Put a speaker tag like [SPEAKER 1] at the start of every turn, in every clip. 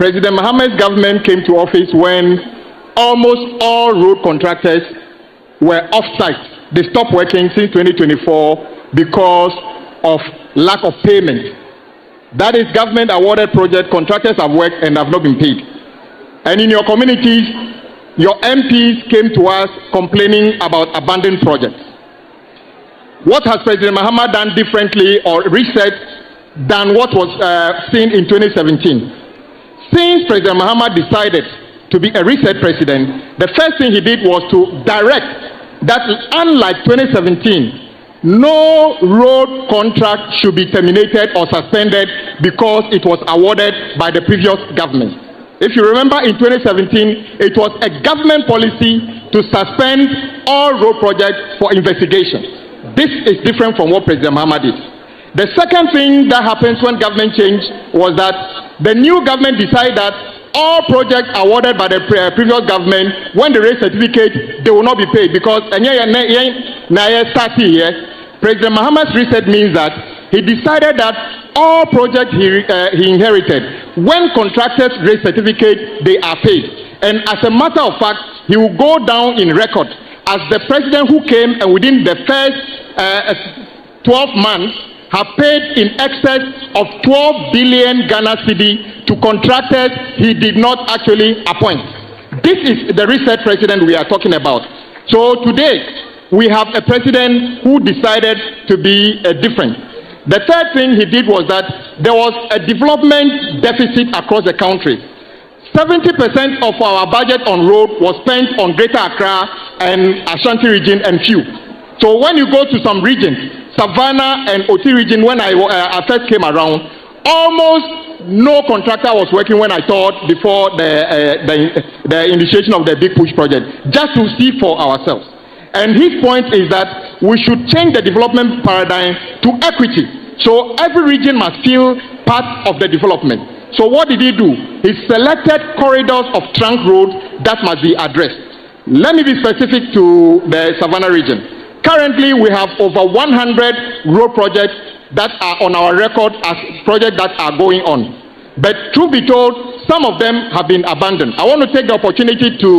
[SPEAKER 1] President Mahama's government came to office when almost all road contractors were off-site. They stopped working since 2024 because of lack of payment. That is, government awarded project, contractors have worked and have not been paid. And in your communities, your MPs came to us complaining about abandoned projects. What has President Mahama done differently or reset than what was seen in 2017? Since President Mahama decided to be a reset president, the first thing he did was to direct that, unlike 2017, no road contract should be terminated or suspended because it was awarded by the previous government. If you remember, in 2017, it was a government policy to suspend all road projects for investigation. This is different from what President Mahama did. The second thing that happens when government change was that the new government decided that all projects awarded by the previous government, when they raise certificate, they will not be paid because President Mahama's reset means that he decided that all projects he inherited, when contractors raise certificate, they are paid. And as a matter of fact, he will go down in record as the president who came and within the first 12 months have paid in excess of 12 billion Ghana cedi to contractors he did not actually appoint. This is the reset president we are talking about. So today, we have a president who decided to be different. The third thing he did was that there was a development deficit across the country. 70% of our budget on road was spent on Greater Accra and Ashanti region and few. So when you go to some regions, Savannah and Oti region, when I first came around, almost no contractor was working when I thought before the initiation of the Big Push project, just to see for ourselves. And his point is that we should change the development paradigm to equity. So every region must feel part of the development. So what did he do? He selected corridors of trunk roads that must be addressed. Let me be specific to the Savannah region. Currently, we have over 100 road projects that are on our record as projects that are going on. But truth be told, some of them have been abandoned. I want to take the opportunity to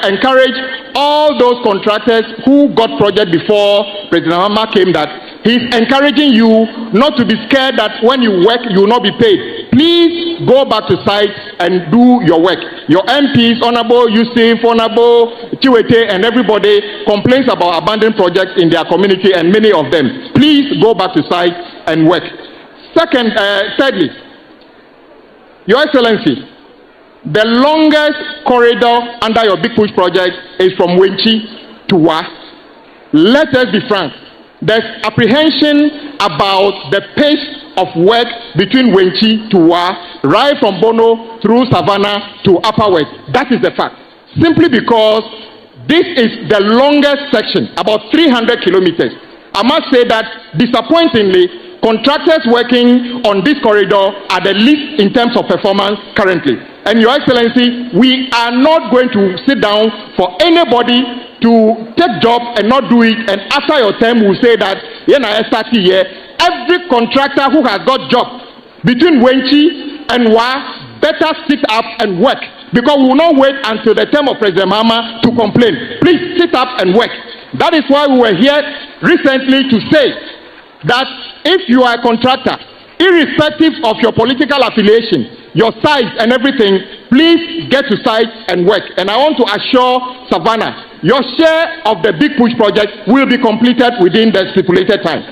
[SPEAKER 1] encourage all those contractors who got projects before President Mahama came that he's encouraging you not to be scared that when you work, you will not be paid. Please go back to site and do your work. Your MPs, Honorable Yusuf, Honorable Chiwete, and everybody complains about abandoned projects in their community, and many of them. Please go back to site and work. Thirdly, Your Excellency, the longest corridor under your Big Push project is from Wenchi to Wa. Let us be frank. There's apprehension about the pace of work between Wenchi to Wa, right from Bono through Savannah to Upper West. That is the fact. Simply because this is the longest section, about 300 kilometers. I must say that, disappointingly, contractors working on this corridor are the least in terms of performance currently. And Your Excellency, we are not going to sit down for anybody to take job and not do it, and after your term will say that every contractor who has got job between Wenchi and Wa better sit up and work, because we will not wait until the term of President Mahama to complain. Please sit up and work. That is why we were here recently to say that if you are a contractor, irrespective of your political affiliation, your size and everything, please get to site and work. And I want to assure Savannah, your share of the Big Push project will be completed within the stipulated time.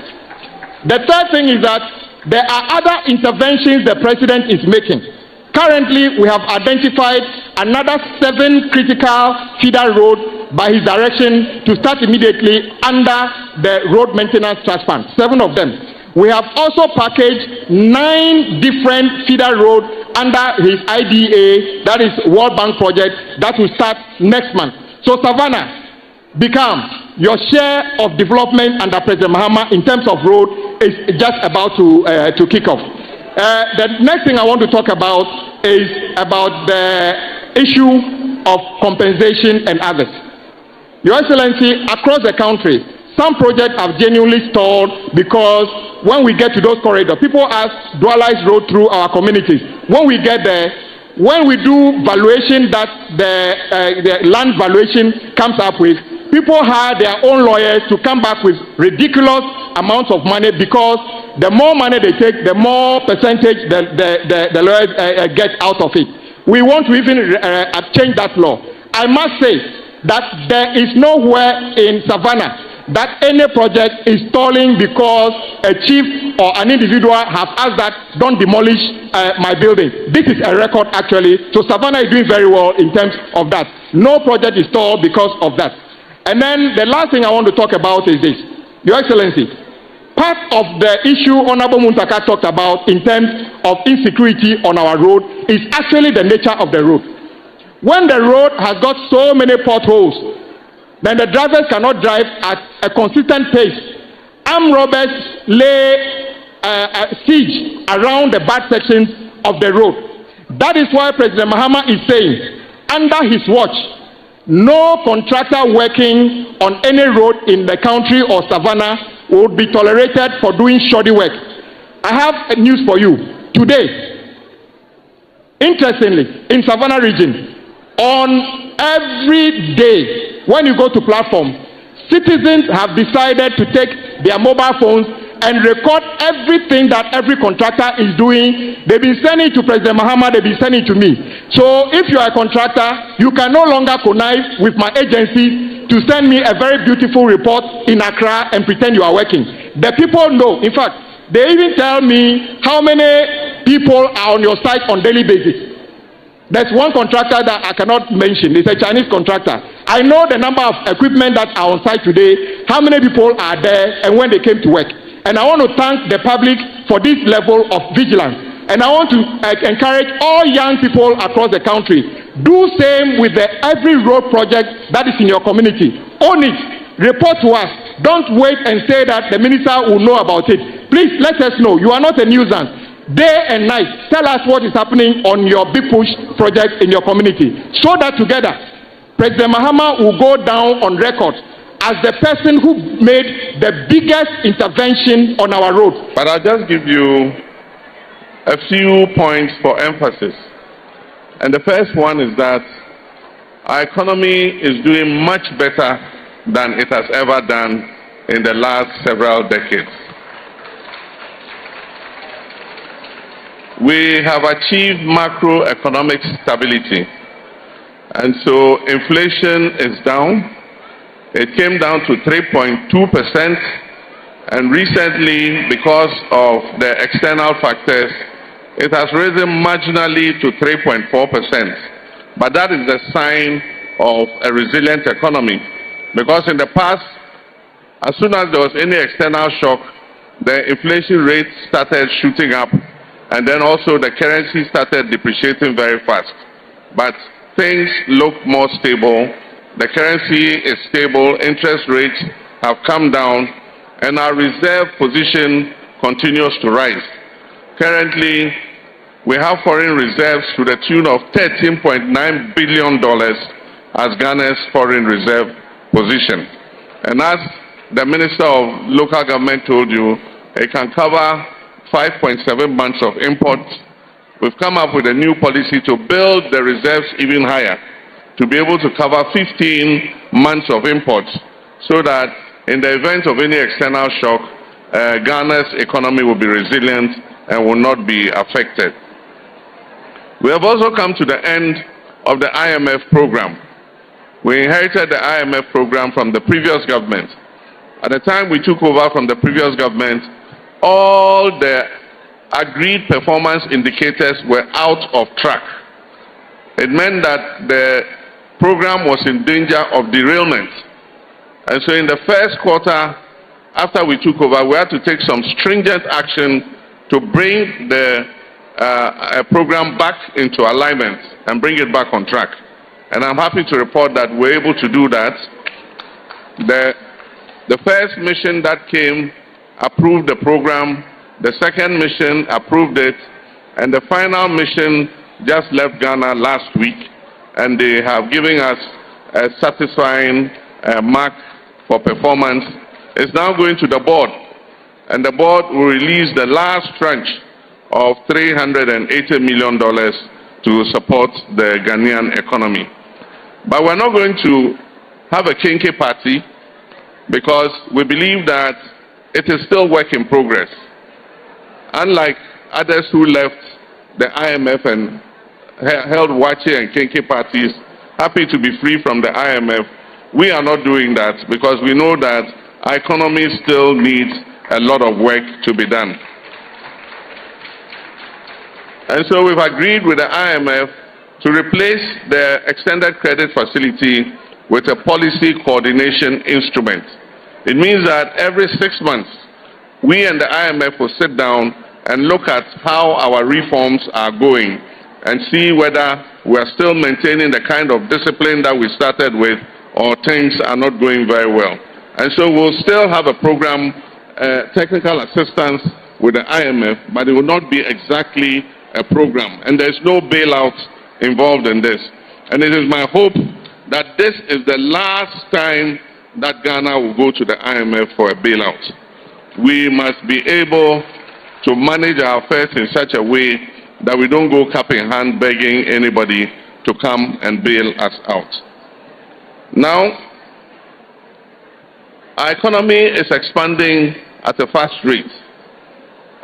[SPEAKER 1] The third thing is that there are other interventions the president is making. Currently, we have identified another 7 critical feeder roads by his direction to start immediately under the road maintenance trust fund, 7 of them. We have also packaged 9 different feeder roads under his IDA, that is World Bank project, that will start next month. So Savannah, become your share of development under President Mahama in terms of road is just about to kick off. The next thing I want to talk about is about the issue of compensation and others. Your Excellency, across the country, some projects have genuinely stalled because when we get to those corridors, people ask, dualized road through our communities. When we get there, when we do valuation that the land valuation comes up with, people hire their own lawyers to come back with ridiculous amounts of money, because the more money they take, the more percentage the lawyers get out of it. We want to even change that law. I must say that there is nowhere in Savannah that any project is stalling because a chief or an individual have asked that don't demolish my building. This is a record actually. So Savannah is doing very well in terms of that. No project is stalled because of that. And then the last thing I want to talk about is this. Your Excellency, part of the issue Honorable Muntaka talked about in terms of insecurity on our road is actually the nature of the road. When the road has got so many potholes, then the drivers cannot drive at a consistent pace. Armed robbers lay siege around the bad sections of the road. That is why President Mahama is saying, under his watch, no contractor working on any road in the country or Savannah would be tolerated for doing shoddy work. I have news for you. Today, interestingly, in Savannah region, on every day, when you go to platform, citizens have decided to take their mobile phones and record everything that every contractor is doing. They've been sending to President Mahama, they've been sending to me. So if you are a contractor, you can no longer connive with my agency to send me a very beautiful report in Accra and pretend you are working. The people know. In fact, they even tell me how many people are on your site on daily basis. There's one contractor that I cannot mention. It's a Chinese contractor. I know the number of equipment that are on site today, how many people are there, and when they came to work. And I want to thank the public for this level of vigilance. And I want to encourage all young people across the country. Do same with every road project that is in your community. Own it. Report to us. Don't wait and say that the minister will know about it. Please let us know. You are not a nuisance. Day and night, tell us what is happening on your big push project in your community, so that together President Mahama will go down on record as the person who made the biggest intervention on our road.
[SPEAKER 2] But I'll just give you a few points for emphasis. And the first one is that our economy is doing much better than it has ever done in the last several decades. We have achieved macroeconomic stability, and so inflation is down. It came down to 3.2%, and recently, because of the external factors, it has risen marginally to 3.4%. But that is the sign of a resilient economy, because in the past, as soon as there was any external shock, the inflation rate started shooting up, and then also the currency started depreciating very fast. But things look more stable. The currency is stable, interest rates have come down, and our reserve position continues to rise. Currently, we have foreign reserves to the tune of $13.9 billion as Ghana's foreign reserve position. And as the Minister of Local Government told you, it can cover 5.7 months of imports. We've come up with a new policy to build the reserves even higher, to be able to cover 15 months of imports, so that in the event of any external shock, Ghana's economy will be resilient and will not be affected. We have also come to the end of the IMF program. We inherited the IMF program from the previous government. At the time we took over from the previous government, all the agreed performance indicators were out of track. It meant that the program was in danger of derailment. And so in the first quarter, after we took over, we had to take some stringent action to bring the program back into alignment and bring it back on track. And I'm happy to report that we're able to do that. The first mission that came approved the program, the second mission approved it, and the final mission just left Ghana last week, and they have given us a satisfying mark for performance. It's now going to the board, and the board will release the last tranche of $380 million to support the Ghanaian economy. But we're not going to have a kenkey party because we believe that it is still work in progress. Unlike others who left the IMF and held wakye and kenkey parties, happy to be free from the IMF, we are not doing that because we know that our economy still needs a lot of work to be done. And so we've agreed with the IMF to replace the extended credit facility with a policy coordination instrument. It means that every 6 months, we and the IMF will sit down and look at how our reforms are going and see whether we are still maintaining the kind of discipline that we started with or things are not going very well. And so we'll still have a program, technical assistance with the IMF, but it will not be exactly a program. And there's no bailout involved in this. And it is my hope that this is the last time that Ghana will go to the IMF for a bailout. We must be able to manage our affairs in such a way that we don't go cap in hand begging anybody to come and bail us out. Now, our economy is expanding at a fast rate.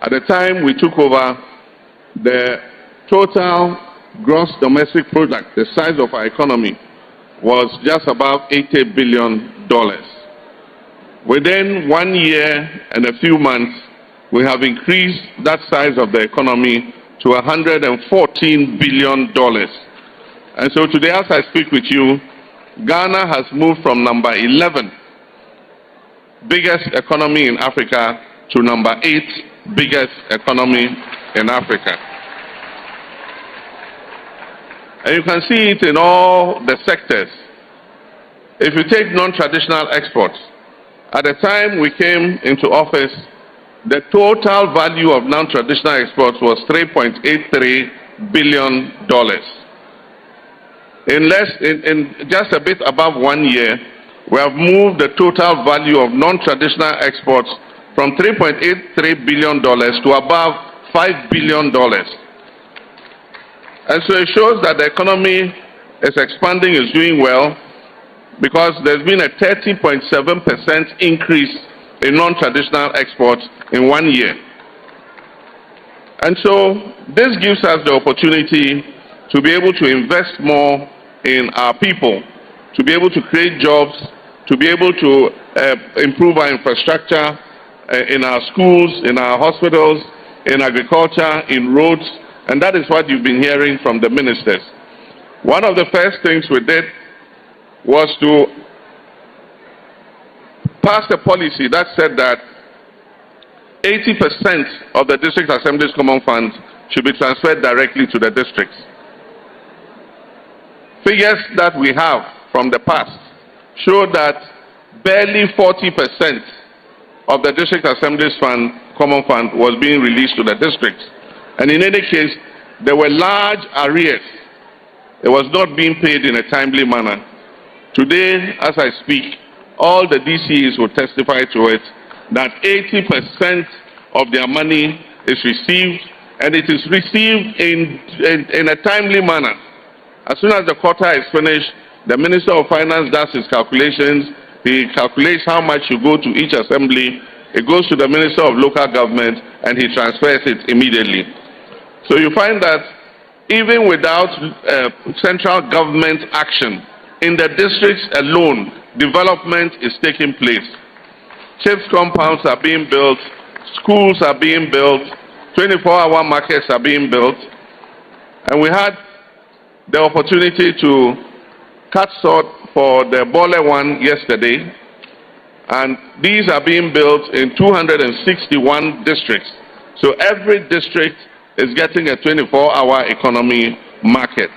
[SPEAKER 2] At the time we took over, the total gross domestic product, the size of our economy, was just about $80 billion. Within 1 year and a few months, we have increased that size of the economy to $114 billion. And so today, as I speak with you, Ghana has moved from number 11 biggest economy in Africa to number 8 biggest economy in Africa. And you can see it in all the sectors. If you take non-traditional exports, at the time we came into office, the total value of non-traditional exports was $3.83 billion. In just a bit above 1 year, we have moved the total value of non-traditional exports from $3.83 billion to above $5 billion. And so it shows that the economy is expanding, is doing well, because there's been a 30.7% increase in non-traditional exports in 1 year. And so this gives us the opportunity to be able to invest more in our people, to be able to create jobs, to be able to improve our infrastructure in our schools, in our hospitals, in agriculture, in roads, and that is what you've been hearing from the ministers. One of the first things we did was to pass a policy that said that 80% of the District Assembly's common funds should be transferred directly to the districts. Figures that we have from the past show that barely 40% of the District Assembly's common fund was being released to the districts. And in any case, there were large arrears. It was not being paid in a timely manner. Today, as I speak, all the DCEs will testify to it, that 80% of their money is received, and it is received in a timely manner. As soon as the quarter is finished, the Minister of Finance does his calculations. He calculates how much you go to each assembly. It goes to the Minister of Local Government, and he transfers it immediately. So you find that even without central government action, in the districts alone, development is taking place. Chiefs compounds are being built, schools are being built, 24-hour markets are being built, and we had the opportunity to cut sod for the Bole one yesterday, and these are being built in 261 districts. So every district is getting a 24-hour economy market.